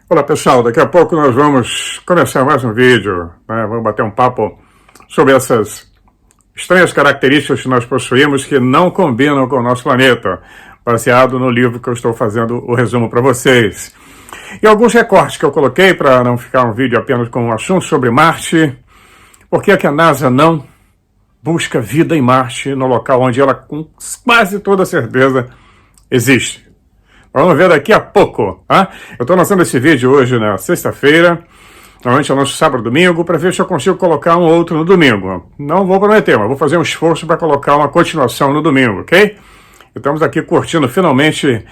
Olá pessoal, daqui a pouco nós vamos começar mais um vídeo, né? Vamos bater um papo sobre essas estranhas características que nós possuímos que não combinam com o nosso planeta, baseado no livro que eu estou fazendo o resumo para vocês. E alguns recortes que eu coloquei para não ficar um vídeo apenas com um assunto sobre Marte. Por que é que a NASA não busca vida em Marte, no local onde ela com quase toda certeza existe? Vamos ver daqui a pouco, tá? Eu estou lançando esse vídeo hoje na sexta-feira. Normalmente eu lanço sábado e domingo, para ver se eu consigo colocar um outro no domingo. Não vou prometer, mas vou fazer um esforço para colocar uma continuação no domingo, ok? Estamos aqui curtindo finalmente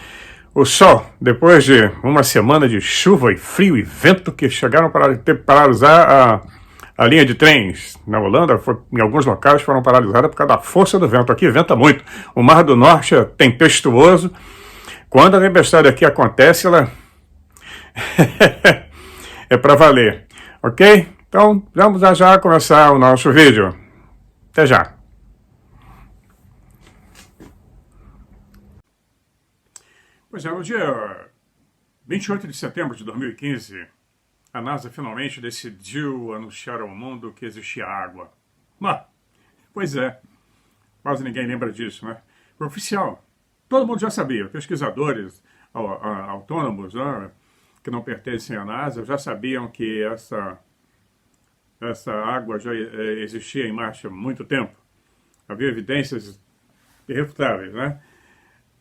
o sol, depois de uma semana de chuva e frio e vento que chegaram para ter paralisar a linha de trens. Na Holanda, em alguns locais foram paralisadas por causa da força do vento. Aqui venta muito. O Mar do Norte é tempestuoso. Quando a tempestade aqui acontece, ela é para valer, ok? Então, vamos já começar o nosso vídeo. Até já. Pois é, no dia 28 de setembro de 2015, a NASA finalmente decidiu anunciar ao mundo que existia água. Pois é, quase ninguém lembra disso, né? Foi oficial. Todo mundo já sabia, pesquisadores autônomos, né, que não pertencem à NASA, já sabiam que essa água já existia em Marte há muito tempo. Havia evidências irrefutáveis, né?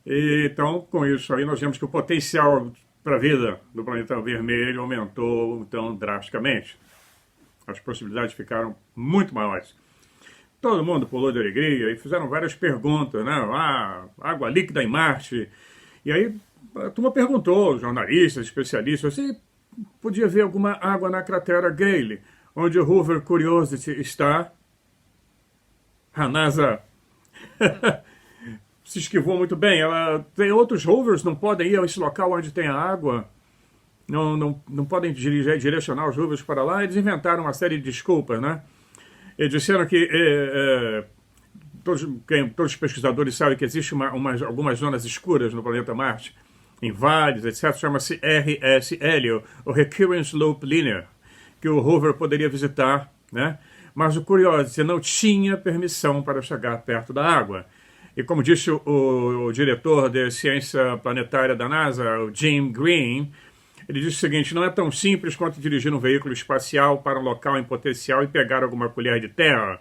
E, então, com isso aí, nós vemos que o potencial para a vida do planeta vermelho aumentou, então, drasticamente. As possibilidades ficaram muito maiores. Todo mundo pulou de alegria e fizeram várias perguntas, né? Água líquida em Marte. E aí a turma perguntou, jornalistas, especialistas, se podia ver alguma água na cratera Gale, onde o rover Curiosity está. A NASA se esquivou muito bem. Ela tem outros rovers, não podem ir a esse local onde tem a água. Não podem direcionar os rovers para lá. Eles inventaram uma série de desculpas, né? Eles disseram que todos os pesquisadores sabem que existem algumas zonas escuras no planeta Marte, em vales, etc. Chama-se RSL, o Recurrence Slope Linear, que o rover poderia visitar, né? Mas o Curiosity não tinha permissão para chegar perto da água. E como disse o diretor de ciência planetária da NASA, o Jim Green, ele disse o seguinte: não é tão simples quanto dirigir um veículo espacial para um local em potencial e pegar alguma colher de terra.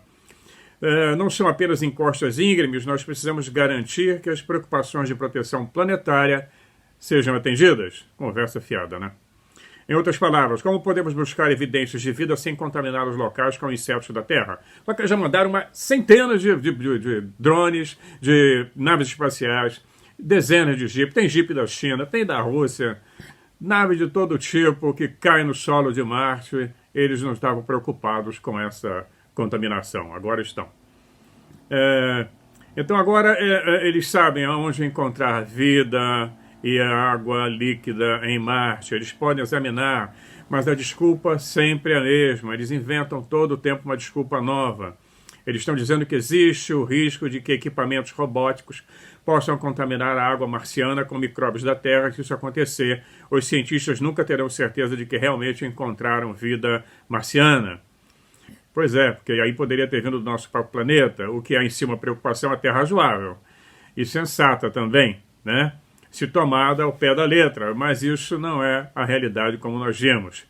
Não são apenas encostas íngremes, nós precisamos garantir que as preocupações de proteção planetária sejam atendidas. Conversa fiada, né? Em outras palavras, como podemos buscar evidências de vida sem contaminar os locais com insetos da Terra? Só que já mandaram centenas de drones, de naves espaciais, dezenas de jipes. Tem jipe da China, tem da Rússia, naves de todo tipo que caem no solo de Marte. Eles não estavam preocupados com essa contaminação, agora estão. Então agora eles sabem aonde encontrar vida e a água líquida em Marte. Eles podem examinar, mas a desculpa sempre é a mesma. Eles inventam todo o tempo uma desculpa nova. Eles estão dizendo que existe o risco de que equipamentos robóticos possam contaminar a água marciana com micróbios da Terra. Se isso acontecer, os cientistas nunca terão certeza de que realmente encontraram vida marciana. Pois é, porque aí poderia ter vindo do nosso próprio planeta, o que é em si uma preocupação até razoável e sensata também, né? Se tomada ao pé da letra, mas isso não é a realidade como nós vimos.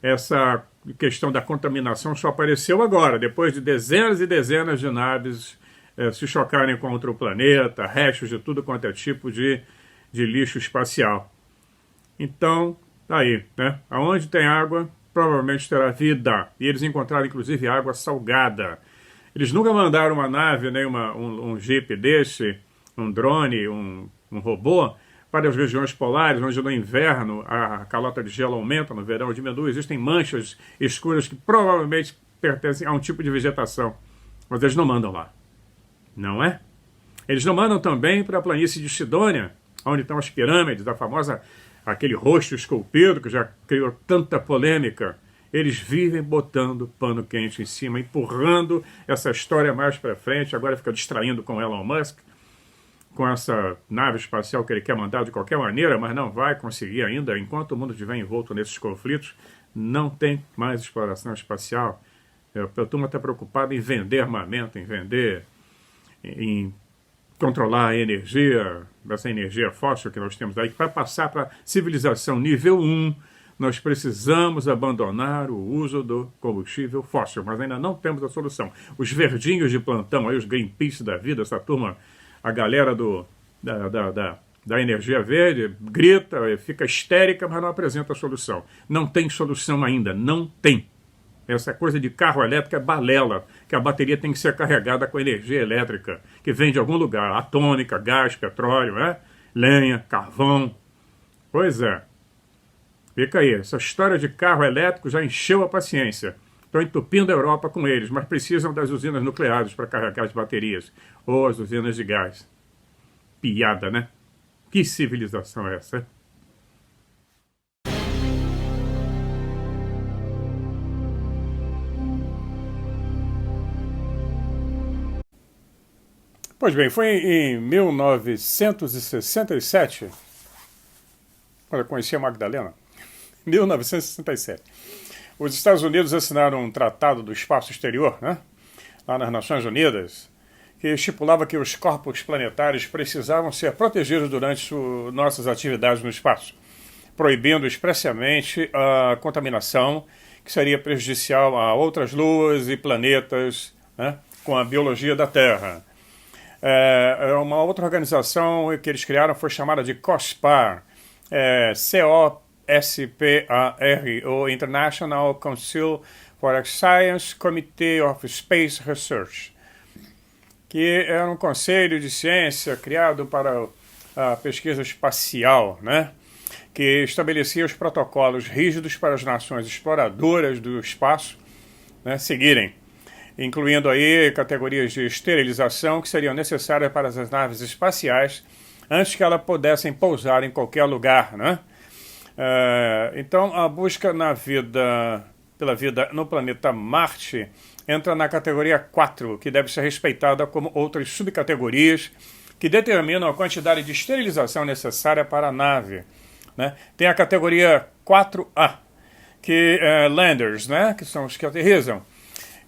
Essa questão da contaminação só apareceu agora, depois de dezenas e dezenas de naves se chocarem contra o planeta, restos de tudo quanto é tipo de lixo espacial. Então, tá aí, né? Aonde tem água, provavelmente terá vida. E eles encontraram, inclusive, água salgada. Eles nunca mandaram uma nave, nem um jeep desse, um drone, um robô, para as regiões polares, onde no inverno a calota de gelo aumenta, no verão diminui. Existem manchas escuras que provavelmente pertencem a um tipo de vegetação. Mas eles não mandam lá. Não é? Eles não mandam também para a planície de Sidônia, onde estão as pirâmides, aquele rosto esculpido que já criou tanta polêmica. Eles vivem botando pano quente em cima, empurrando essa história mais para frente, agora fica distraindo com Elon Musk. com essa nave espacial que ele quer mandar de qualquer maneira, mas não vai conseguir ainda. Enquanto o mundo estiver envolto nesses conflitos, não tem mais exploração espacial. A turma está preocupada em vender armamento, em vender, em controlar a energia, essa energia fóssil que nós temos aí. Para passar para civilização nível 1, nós precisamos abandonar o uso do combustível fóssil, mas ainda não temos a solução. Os verdinhos de plantão, aí, os Greenpeace da vida, essa turma, a galera da energia verde, grita, fica histérica, mas não apresenta a solução. Não tem solução ainda, não tem. Essa coisa de carro elétrico é balela, que a bateria tem que ser carregada com energia elétrica, que vem de algum lugar, atômica, gás, petróleo, lenha, carvão. Pois é. Fica aí, essa história de carro elétrico já encheu a paciência. Estão entupindo a Europa com eles, mas precisam das usinas nucleares para carregar as baterias, ou as usinas de gás. Piada, né? Que civilização é essa? Pois bem, foi em 1967, quando eu conheci a Magdalena, 1967, os Estados Unidos assinaram um tratado do espaço exterior, né, lá nas Nações Unidas, que estipulava que os corpos planetários precisavam ser protegidos durante nossas atividades no espaço, proibindo expressamente a contaminação, que seria prejudicial a outras luas e planetas, né, com a biologia da Terra. Uma outra organização que eles criaram foi chamada de COSPAR, COSPAR, o International Council for a Science Committee of Space Research, que era um conselho de ciência criado para a pesquisa espacial, né, que estabelecia os protocolos rígidos para as nações exploradoras do espaço, né, seguirem, incluindo aí categorias de esterilização que seriam necessárias para as naves espaciais antes que elas pudessem pousar em qualquer lugar, né? Então, a busca pela vida no planeta Marte entra na categoria 4, que deve ser respeitada como outras subcategorias que determinam a quantidade de esterilização necessária para a nave, né? Tem a categoria 4A, que landers, né? Que são os que aterrissam,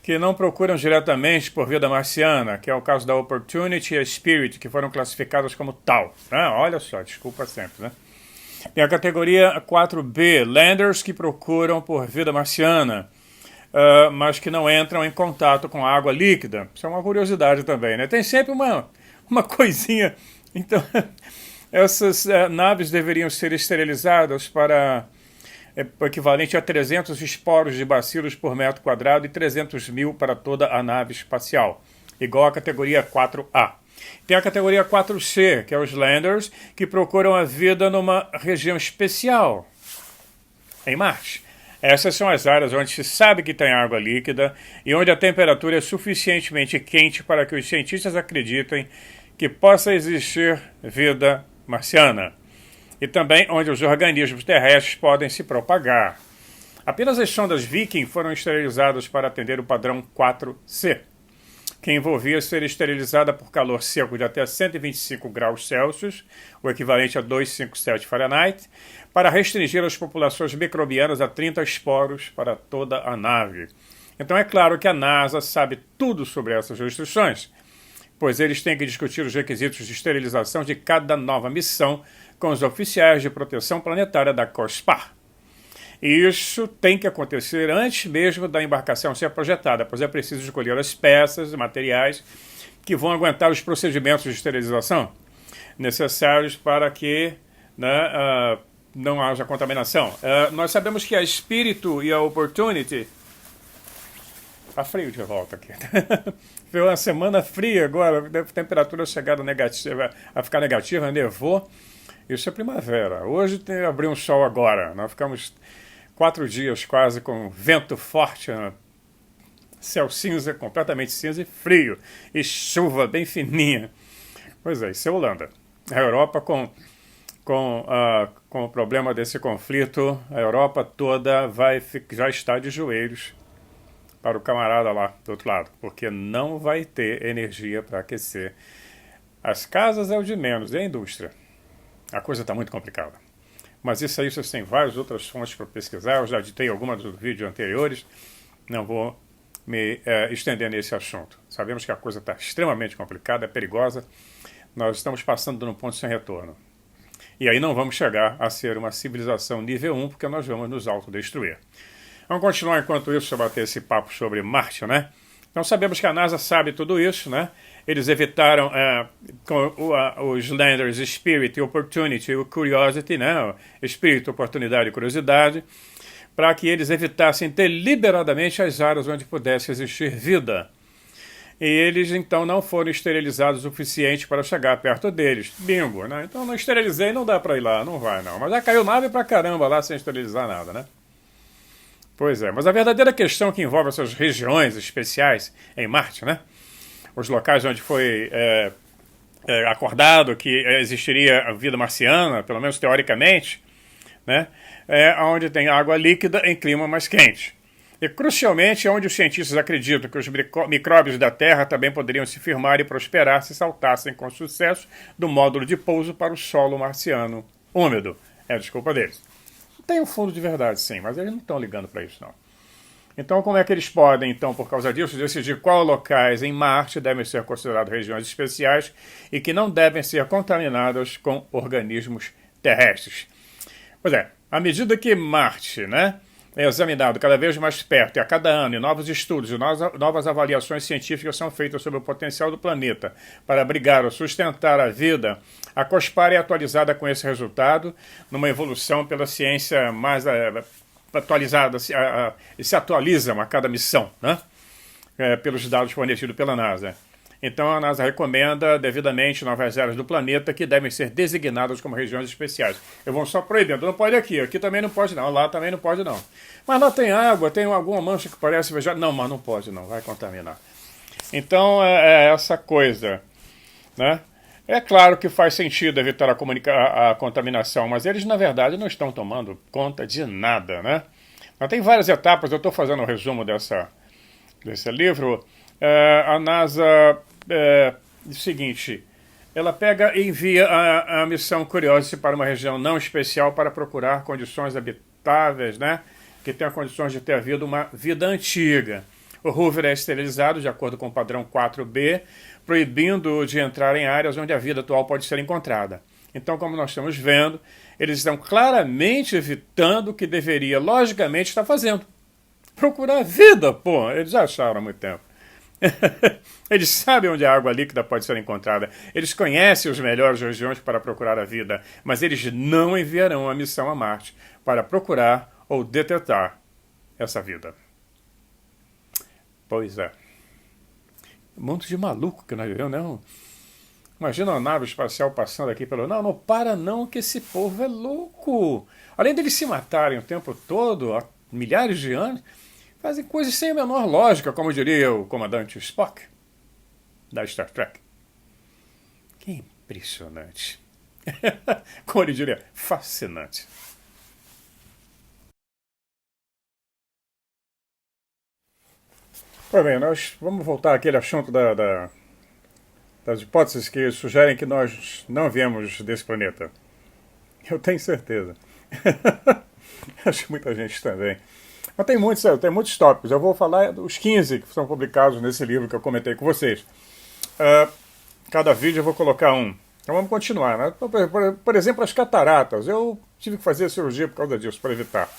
que não procuram diretamente por vida marciana, que é o caso da Opportunity e a Spirit, que foram classificadas como tal. Olha só, desculpa sempre, né? Tem a categoria 4B, landers que procuram por vida marciana, mas que não entram em contato com a água líquida. Isso é uma curiosidade também, né? Tem sempre uma coisinha. Então, essas naves deveriam ser esterilizadas para o equivalente a 300 esporos de bacilos por metro quadrado e 300 mil para toda a nave espacial, igual à categoria 4A. Tem a categoria 4C, que é os landers, que procuram a vida numa região especial, em Marte. Essas são as áreas onde se sabe que tem água líquida e onde a temperatura é suficientemente quente para que os cientistas acreditem que possa existir vida marciana. E também onde os organismos terrestres podem se propagar. Apenas as sondas Viking foram esterilizadas para atender o padrão 4C, que envolvia ser esterilizada por calor seco de até 125 graus Celsius, o equivalente a 257 Fahrenheit, para restringir as populações microbianas a 30 esporos para toda a nave. Então é claro que a NASA sabe tudo sobre essas restrições, pois eles têm que discutir os requisitos de esterilização de cada nova missão com os oficiais de proteção planetária da COSPAR. E isso tem que acontecer antes mesmo da embarcação ser projetada, pois é preciso escolher as peças e materiais que vão aguentar os procedimentos de esterilização necessários para que, né, não haja contaminação. Nós sabemos que a Spirit e a Opportunity... Está frio de volta aqui. Foi uma semana fria agora, a temperatura chegada a ficar negativa, nevou. Isso é primavera. Hoje abriu um sol agora. Nós ficamos 4 dias quase com vento forte, né? Céu cinza, completamente cinza e frio. E chuva bem fininha. Pois é, isso é Holanda. A Europa com o problema desse conflito, a Europa toda já está de joelhos para o camarada lá do outro lado, porque não vai ter energia para aquecer As casas é o de menos, e a indústria? A coisa está muito complicada. Mas isso aí vocês têm várias outras fontes para pesquisar. Eu já editei algumas dos vídeos anteriores. Não vou me estender nesse assunto. Sabemos que a coisa está extremamente complicada, é perigosa. Nós estamos passando num ponto sem retorno. E aí não vamos chegar a ser uma civilização nível 1, porque nós vamos nos autodestruir. Vamos continuar enquanto isso a bater esse papo sobre Marte, né? Então sabemos que a NASA sabe tudo isso, né? Eles evitaram com os landers Spirit, Opportunity e Curiosity, né? Espírito, oportunidade e curiosidade, para que eles evitassem deliberadamente as áreas onde pudesse existir vida. E eles, então, não foram esterilizados o suficiente para chegar perto deles. Bingo, né? Então, não esterilizei, não dá para ir lá, não vai não. Mas já caiu nave pra caramba lá sem esterilizar nada, né? Pois é, mas a verdadeira questão que envolve essas regiões especiais em Marte, né? Os locais onde foi acordado que existiria vida marciana, pelo menos teoricamente, né? Onde tem água líquida em clima mais quente. E, crucialmente, é onde os cientistas acreditam que os micróbios da Terra também poderiam se firmar e prosperar se saltassem com sucesso do módulo de pouso para o solo marciano úmido. É a desculpa deles. Tem um fundo de verdade, sim, mas eles não estão ligando para isso, não. Então, como é que eles podem, então, por causa disso, decidir quais locais em Marte devem ser considerados regiões especiais e que não devem ser contaminadas com organismos terrestres? Pois é, à medida que Marte, né, é examinado cada vez mais perto e a cada ano, e novos estudos e novas avaliações científicas são feitas sobre o potencial do planeta para abrigar ou sustentar a vida, a COSPAR é atualizada com esse resultado, numa evolução pela ciência mais atualizada, se atualizam a cada missão, né? Pelos dados fornecidos pela NASA. Então a NASA recomenda devidamente novas áreas do planeta que devem ser designadas como regiões especiais. Eu vou só proibindo, não pode aqui também não pode não, lá também não pode não. Mas lá tem água, tem alguma mancha que parece vegetal. Não, mas não pode não, vai contaminar. Então é essa coisa, né? É claro que faz sentido evitar a contaminação, mas eles na verdade não estão tomando conta de nada, né? Mas tem várias etapas, eu estou fazendo um resumo desse livro. A NASA o seguinte, ela pega e envia a missão Curiosity para uma região não especial para procurar condições habitáveis, né, que tenham condições de ter havido uma vida antiga. O rover é esterilizado de acordo com o padrão 4B, proibindo de entrar em áreas onde a vida atual pode ser encontrada. Então, como nós estamos vendo, eles estão claramente evitando o que deveria, logicamente, estar fazendo. Procurar vida, pô, eles já acharam há muito tempo. Eles sabem onde a água líquida pode ser encontrada. Eles conhecem as melhores regiões para procurar a vida, mas eles não enviarão a missão a Marte para procurar ou detectar essa vida. Pois é. Um monte de maluco que nós vivemos, né? Imagina uma nave espacial passando aqui pelo... Não para não, que esse povo é louco. Além deles se matarem o tempo todo, há milhares de anos, fazem coisas sem a menor lógica, como diria o comandante Spock, da Star Trek. Que impressionante. Como ele diria, fascinante. Pois bem, nós vamos voltar àquele assunto das hipóteses que sugerem que nós não viemos desse planeta. Eu tenho certeza. Acho que muita gente também. Mas tem muitos tópicos. Eu vou falar dos 15 que são publicados nesse livro que eu comentei com vocês. Cada vídeo eu vou colocar um. Então vamos continuar, né? Por exemplo, as cataratas. Eu tive que fazer cirurgia por causa disso, para evitar.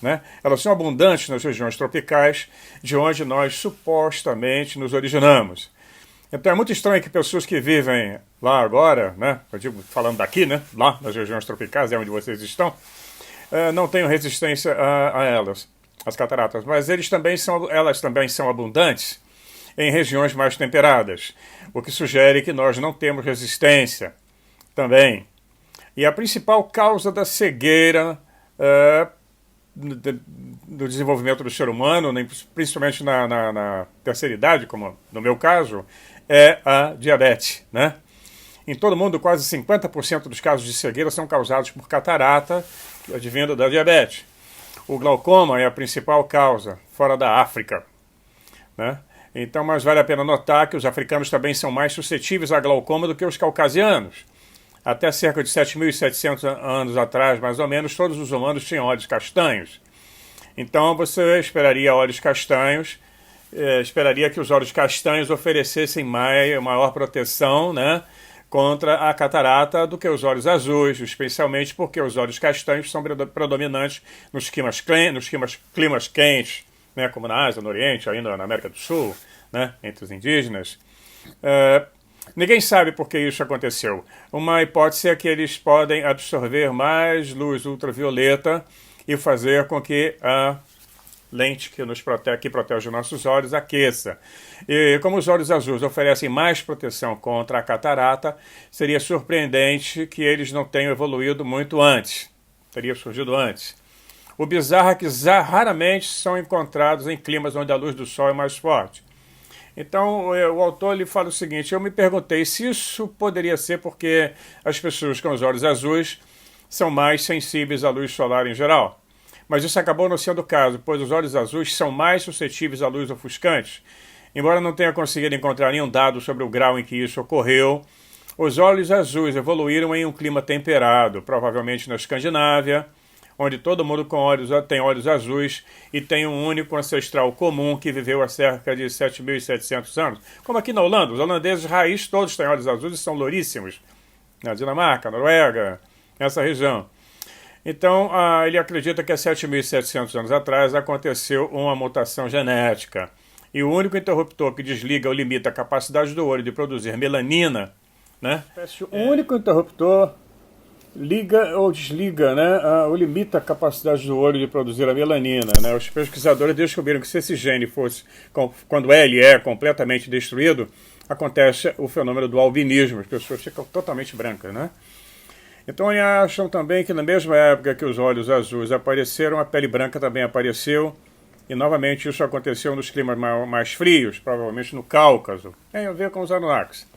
Né? Elas são abundantes nas regiões tropicais, de onde nós supostamente nos originamos. Então é muito estranho que pessoas que vivem lá agora, né? Eu digo, falando daqui, né? Lá nas regiões tropicais, é onde vocês estão, não tenham resistência a elas, as cataratas. Mas elas também são abundantes em regiões mais temperadas, o que sugere que nós não temos resistência também. E a principal causa da cegueira do desenvolvimento do ser humano, principalmente na terceira idade, como no meu caso, é a diabetes, né? Em todo o mundo, quase 50% dos casos de cegueira são causados por catarata, advindo da diabetes. O glaucoma é a principal causa, fora da África, né? Então, mas vale a pena notar que os africanos também são mais suscetíveis a glaucoma do que os caucasianos. Até cerca de 7.700 anos atrás, mais ou menos, todos os humanos tinham olhos castanhos. Então você esperaria olhos castanhos, esperaria que os olhos castanhos oferecessem maior proteção, né, contra a catarata do que os olhos azuis, especialmente porque os olhos castanhos são predominantes nos climas quentes, né, como na Ásia, no Oriente, ainda na América do Sul, né, entre os indígenas. Ninguém sabe por que isso aconteceu. Uma hipótese é que eles podem absorver mais luz ultravioleta e fazer com que a lente que protege os nossos olhos aqueça. E como os olhos azuis oferecem mais proteção contra a catarata, seria surpreendente que eles não tenham evoluído muito antes. Teria surgido antes. O bizarro é que raramente são encontrados em climas onde a luz do sol é mais forte. Então, o autor ele fala o seguinte: eu me perguntei se isso poderia ser porque as pessoas com os olhos azuis são mais sensíveis à luz solar em geral. Mas isso acabou não sendo o caso, pois os olhos azuis são mais suscetíveis à luz ofuscante. Embora não tenha conseguido encontrar nenhum dado sobre o grau em que isso ocorreu, os olhos azuis evoluíram em um clima temperado, provavelmente na Escandinávia, onde todo mundo tem olhos azuis e tem um único ancestral comum que viveu há cerca de 7.700 anos. Como aqui na Holanda, os holandeses raiz todos têm olhos azuis e são louríssimos. Na Dinamarca, Noruega, nessa região. Então, ele acredita que há 7.700 anos atrás aconteceu uma mutação genética. E o único interruptor que desliga ou limita a capacidade do olho de produzir melanina, né? O único interruptor liga ou desliga, né, ou limita a capacidade do olho de produzir a melanina, né? Os pesquisadores descobriram que se esse gene fosse, quando ele é completamente destruído, acontece o fenômeno do albinismo, as pessoas ficam totalmente brancas, né? Então eles acham também que na mesma época que os olhos azuis apareceram, a pele branca também apareceu, e novamente isso aconteceu nos climas mais frios, provavelmente no Cáucaso, tem a ver com os Anunnakis.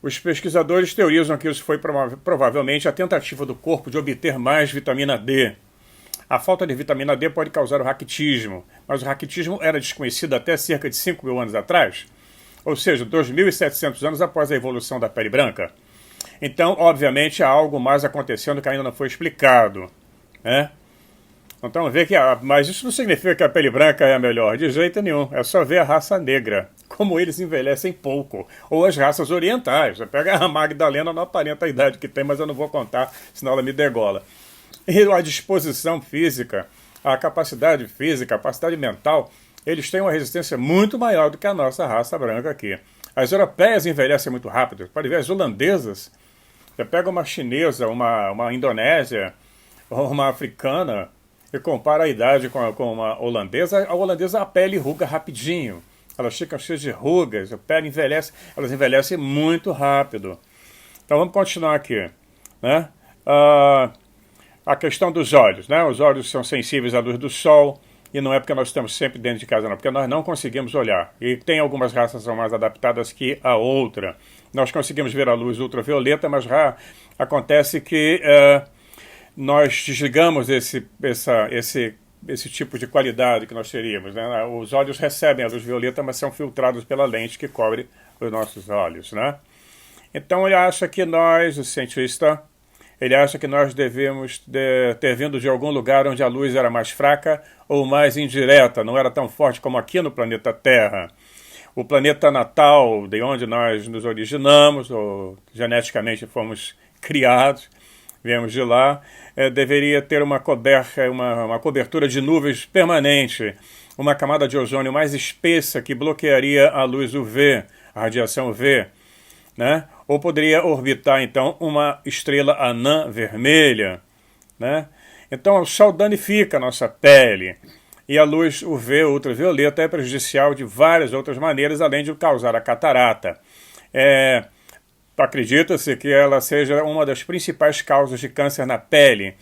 Os pesquisadores teorizam que isso foi provavelmente a tentativa do corpo de obter mais vitamina D. A falta de vitamina D pode causar o raquitismo, mas o raquitismo era desconhecido até cerca de 5.000 anos atrás, ou seja, 2.700 anos após a evolução da pele branca. Então, obviamente, há algo mais acontecendo que ainda não foi explicado, né? Então, mas isso não significa que a pele branca é a melhor, de jeito nenhum. É só ver a raça negra, como eles envelhecem pouco. Ou as raças orientais. Você pega a Magdalena, não aparenta a idade que tem, mas eu não vou contar, senão ela me degola. E a disposição física, a capacidade física, a capacidade mental, eles têm uma resistência muito maior do que a nossa raça branca aqui. As europeias envelhecem muito rápido. Pode ver, as holandesas, você pega uma chinesa, uma indonésia, ou uma africana, e compara a idade com uma holandesa, a holandesa a pele ruga rapidinho. Elas ficam cheias de rugas, a pele envelhece, elas envelhecem muito rápido. Então vamos continuar aqui, né? A questão dos olhos, né? Os olhos são sensíveis à luz do sol, e não é porque nós estamos sempre dentro de casa, não, porque nós não conseguimos olhar. E tem algumas raças que são mais adaptadas que a outra. Nós conseguimos ver a luz ultravioleta, mas acontece que nós desligamos esse tipo de qualidade que nós teríamos, né? Os olhos recebem a luz violeta, mas são filtrados pela lente que cobre os nossos olhos, né? Então ele acha que nós, o cientista, ele acha que nós devemos ter vindo de algum lugar onde a luz era mais fraca ou mais indireta, não era tão forte como aqui no planeta Terra. O planeta natal, de onde nós nos originamos, ou geneticamente fomos criados, viemos de lá, deveria ter uma cobertura de nuvens permanente, uma camada de ozônio mais espessa que bloquearia a luz UV, a radiação UV, né? Ou poderia orbitar, então, uma estrela anã vermelha, né? Então, o sol danifica a nossa pele, e a luz UV, ultravioleta, é prejudicial de várias outras maneiras, além de causar a catarata. Acredita-se que ela seja uma das principais causas de câncer na pele.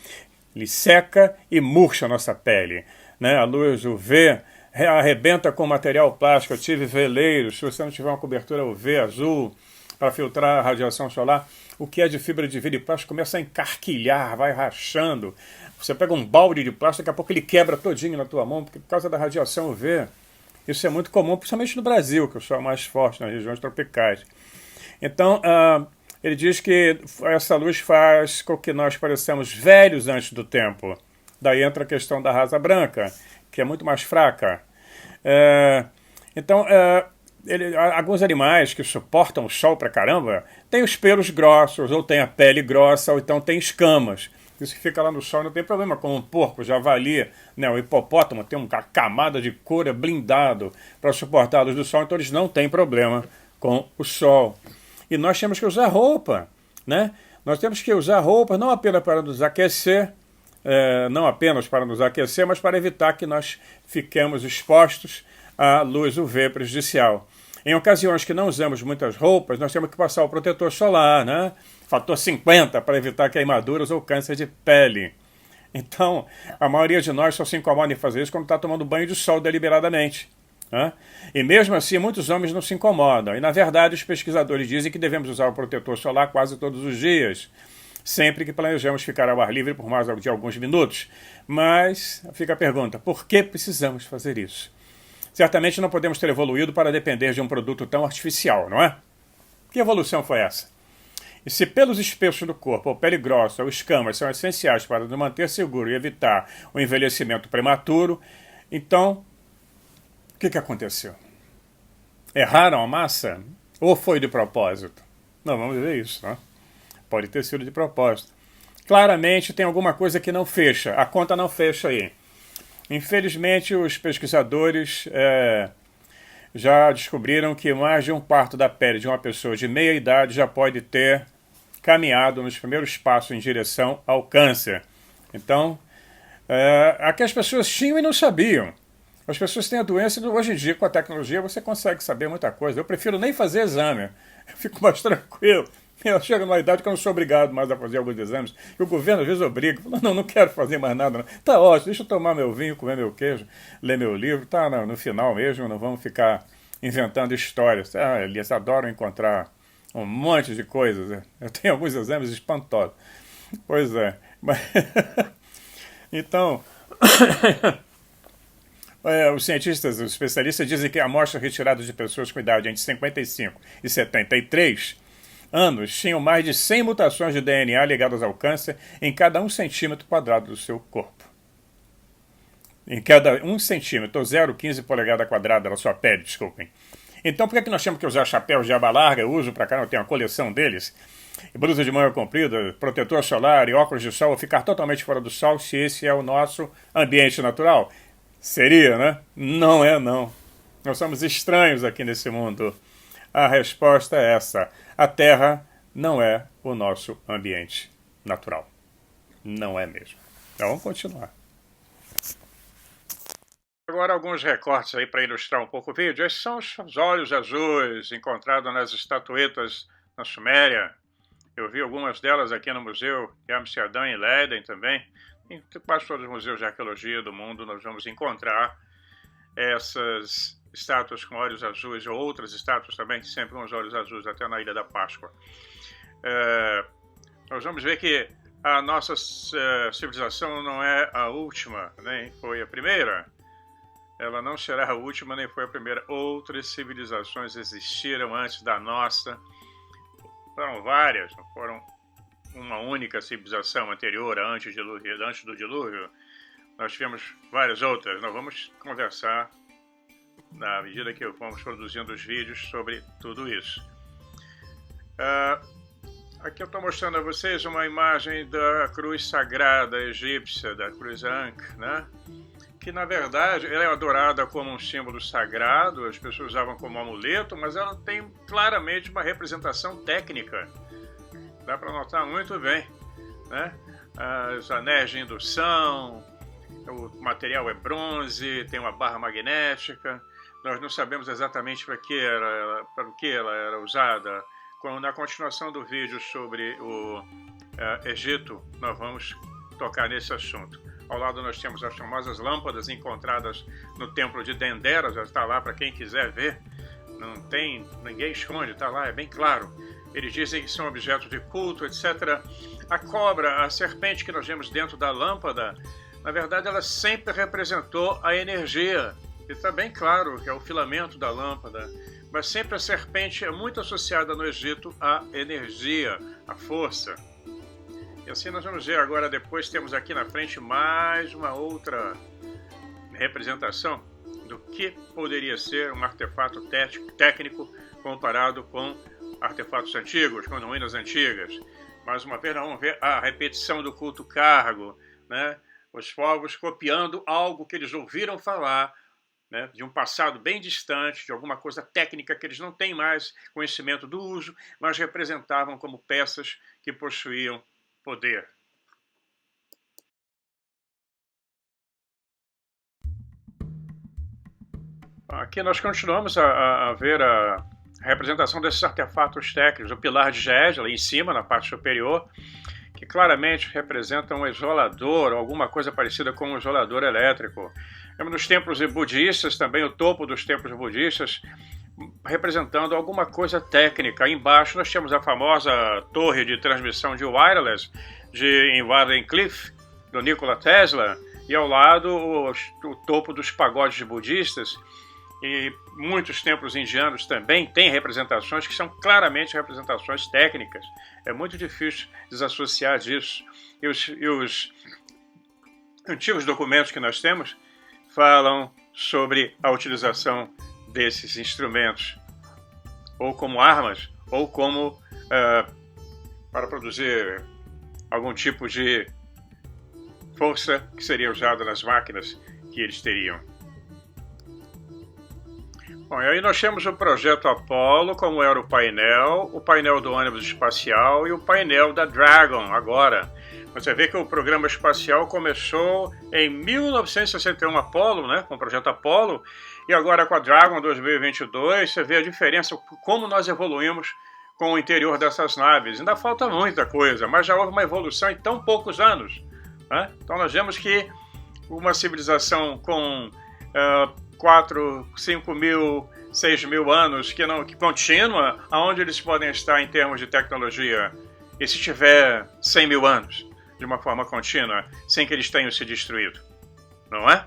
Ele seca e murcha a nossa pele, né? A luz UV arrebenta com material plástico. Eu tive veleiros, se você não tiver uma cobertura UV azul para filtrar a radiação solar, o que é de fibra de vidro e plástico começa a encarquilhar, vai rachando. Você pega um balde de plástico, daqui a pouco ele quebra todinho na tua mão, porque por causa da radiação UV. Isso é muito comum, principalmente no Brasil, que o sol é mais forte nas regiões tropicais. Então, ele diz que essa luz faz com que nós pareçamos velhos antes do tempo. Daí entra a questão da raça branca, que é muito mais fraca. Então, alguns animais que suportam o sol pra caramba têm os pelos grossos, ou têm a pele grossa, ou então têm escamas. Isso que fica lá no sol não tem problema, como um porco, javali, né, o hipopótamo tem uma camada de couro blindado para suportar a luz do sol, então eles não têm problema com o sol. E nós temos que usar roupa, né? Nós temos que usar roupa não apenas para nos aquecer, mas para evitar que nós fiquemos expostos à luz UV prejudicial. Em ocasiões que não usamos muitas roupas, nós temos que passar o protetor solar, né? Fator 50 para evitar queimaduras ou câncer de pele. Então, a maioria de nós só se incomoda em fazer isso quando está tomando banho de sol deliberadamente. Né? E mesmo assim, muitos homens não se incomodam. E, na verdade, os pesquisadores dizem que devemos usar o protetor solar quase todos os dias, sempre que planejamos ficar ao ar livre por mais de alguns minutos. Mas fica a pergunta, por que precisamos fazer isso? Certamente não podemos ter evoluído para depender de um produto tão artificial, não é? Que evolução foi essa? E se pelos espessos do corpo, ou pele grossa, ou escamas são essenciais para nos manter seguro e evitar o envelhecimento prematuro, então, o que aconteceu? Erraram a massa? Ou foi de propósito? Não, vamos ver isso, né? Pode ter sido de propósito. Claramente tem alguma coisa que não fecha, a conta não fecha aí. Infelizmente, os pesquisadores já descobriram que mais de um quarto da pele de uma pessoa de meia idade já pode ter caminhado nos primeiros passos em direção ao câncer. Então, aqui as pessoas tinham e não sabiam. As pessoas têm a doença e hoje em dia, com a tecnologia, você consegue saber muita coisa. Eu prefiro nem fazer exame, eu fico mais tranquilo. Eu chego numa idade que eu não sou obrigado mais a fazer alguns exames. E o governo às vezes obriga. Fala, não quero fazer mais nada. Não. Tá ótimo, deixa eu tomar meu vinho, comer meu queijo, ler meu livro. Tá no final mesmo, não vamos ficar inventando histórias. Eles adoram encontrar um monte de coisas. Eu tenho alguns exames espantosos. Pois é. Mas então, os cientistas, os especialistas dizem que a amostra retirada de pessoas com idade entre 55 e 73 anos tinham mais de 100 mutações de DNA ligadas ao câncer em cada 1 centímetro quadrado do seu corpo. Em cada 1 centímetro, ou 0,15 polegada quadrada da sua pele, desculpem. Então por que nós temos que usar chapéus de aba larga? Eu uso para cá, eu tenho uma coleção deles. Blusa de manga comprida, protetor solar e óculos de sol, ou ficar totalmente fora do sol se esse é o nosso ambiente natural? Seria, né? Não é, não. Nós somos estranhos aqui nesse mundo. A resposta é essa. A Terra não é o nosso ambiente natural. Não é mesmo. Então vamos continuar. Agora alguns recortes aí para ilustrar um pouco o vídeo. Esses são os olhos azuis encontrados nas estatuetas na Suméria. Eu vi algumas delas aqui no museu de Amsterdã e Leiden também. Em quase todos os museus de arqueologia do mundo nós vamos encontrar essas estátuas com olhos azuis, ou outras estátuas também que sempre com os olhos azuis, até na Ilha da Páscoa. Nós vamos ver que a nossa civilização não é a última, nem foi a primeira. Ela não será a última, nem foi a primeira. Outras civilizações existiram antes da nossa. Foram várias, não foram uma única civilização anterior, antes do dilúvio. Nós tivemos várias outras. Nós vamos conversar na medida que vamos produzindo os vídeos sobre tudo isso. Aqui eu estou mostrando a vocês uma imagem da cruz sagrada egípcia, da cruz Ankh, né? Que na verdade ela é adorada como um símbolo sagrado, as pessoas usavam como amuleto, mas ela tem claramente uma representação técnica. Dá para notar muito bem, né? Os anéis de indução, o material é bronze, tem uma barra magnética. Nós não sabemos exatamente para que ela era usada. Na continuação do vídeo sobre o Egito, nós vamos tocar nesse assunto. Ao lado nós temos as famosas lâmpadas encontradas no templo de Dendera, já está lá para quem quiser ver. Não tem, ninguém esconde, está lá, é bem claro. Eles dizem que são objetos de culto, etc. A cobra, a serpente que nós vemos dentro da lâmpada, na verdade ela sempre representou a energia, E está bem claro que é o filamento da lâmpada, mas sempre a serpente é muito associada no Egito à energia, à força. E assim nós vamos ver agora, depois temos aqui na frente mais uma outra representação do que poderia ser um artefato técnico comparado com artefatos antigos, com ruínas antigas. Mais uma vez nós vamos ver a repetição do culto cargo, né? Os povos copiando algo que eles ouviram falar, né, de um passado bem distante, de alguma coisa técnica que eles não têm mais conhecimento do uso, mas representavam como peças que possuíam poder. Aqui nós continuamos a ver a representação desses artefatos técnicos, o pilar de Ged, ali em cima, na parte superior, que claramente representa um isolador, alguma coisa parecida com um isolador elétrico. Nos templos budistas, também o topo dos templos budistas, representando alguma coisa técnica. Aí embaixo nós temos a famosa torre de transmissão de wireless em Wardenclyffe, do Nikola Tesla, e ao lado o topo dos pagodes budistas. E muitos templos indianos também têm representações que são claramente representações técnicas. É muito difícil desassociar disso. E os antigos documentos que nós temos falam sobre a utilização desses instrumentos, ou como armas, ou como para produzir algum tipo de força que seria usada nas máquinas que eles teriam. Bom, e aí nós temos o projeto Apollo, como era o painel do ônibus espacial e o painel da Dragon agora. Você vê que o programa espacial começou em 1961, Apollo, né, com o projeto Apollo, e agora com a Dragon 2022, você vê a diferença, como nós evoluímos com o interior dessas naves. Ainda falta muita coisa, mas já houve uma evolução em tão poucos anos, né? Então nós vemos que uma civilização com 4, 5 mil, 6 mil anos que contínua, aonde eles podem estar em termos de tecnologia? E se tiver 100 mil anos, de uma forma contínua, sem que eles tenham se destruído? Não é?